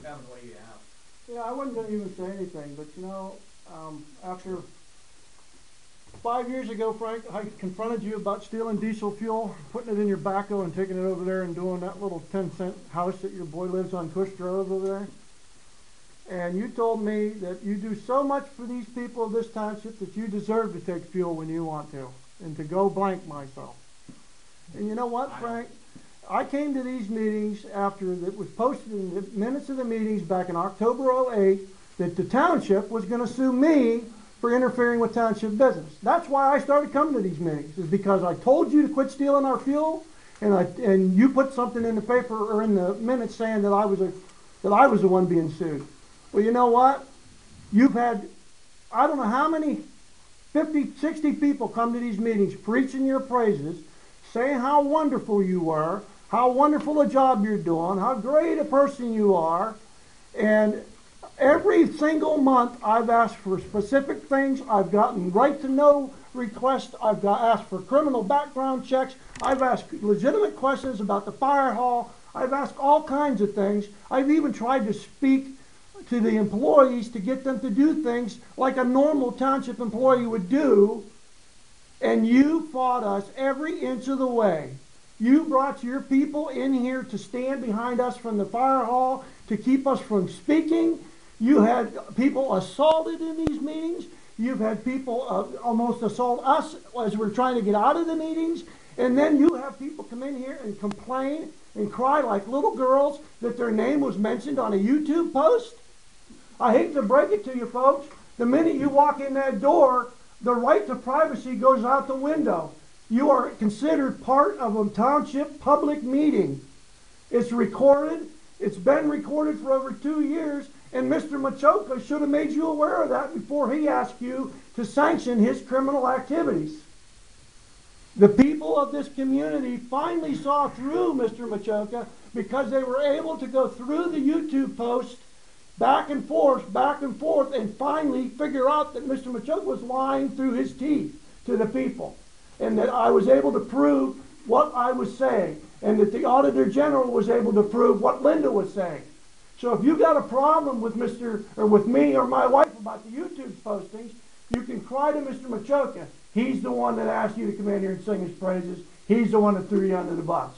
Kevin, what do you have? Yeah, I wasn't going to even say anything, but you know, after 5 years ago, Frank, I confronted you about stealing diesel fuel, putting it in your backhoe and taking it over there and doing that little 10-cent house that your boy lives on Cush Road over there. And you told me that you do so much for these people of this township that you deserve to take fuel when you want to, and to go blank myself. And you know what, Frank? I came to these meetings after it was posted in the minutes of the meetings back in October '08 that the township was going to sue me for interfering with township business. That's why I started coming to these meetings, is because I told you to quit stealing our fuel, and you put something in the paper or in the minutes saying that I was the one being sued. Well, you know what? You've had, I don't know how many, 50, 60 people come to these meetings preaching your praises, saying how wonderful you were, how wonderful a job you're doing, how great a person you are. And every single month I've asked for specific things. I've gotten right to know requests. I've asked for criminal background checks. I've asked legitimate questions about the fire hall. I've asked all kinds of things. I've even tried to speak to the employees to get them to do things like a normal township employee would do. And you fought us every inch of the way. You brought your people in here to stand behind us from the fire hall to keep us from speaking. You had people assaulted in these meetings. You've had people almost assault us as we're trying to get out of the meetings. And then you have people come in here and complain and cry like little girls that their name was mentioned on a YouTube post. I hate to break it to you folks. The minute you walk in that door, the right to privacy goes out the window. You are considered part of a township public meeting. It's recorded. It's been recorded for over 2 years, and Mr. Machokas should have made you aware of that before he asked you to sanction his criminal activities. The people of this community finally saw through Mr. Machokas because they were able to go through the YouTube post back and forth, and finally figure out that Mr. Machokas was lying through his teeth to the people, and that I was able to prove what I was saying, and that the Auditor General was able to prove what Linda was saying. So if you got a problem with with me or my wife about the YouTube postings, you can cry to Mr. Machokas. He's the one that asked you to come in here and sing his praises. He's the one that threw you under the bus.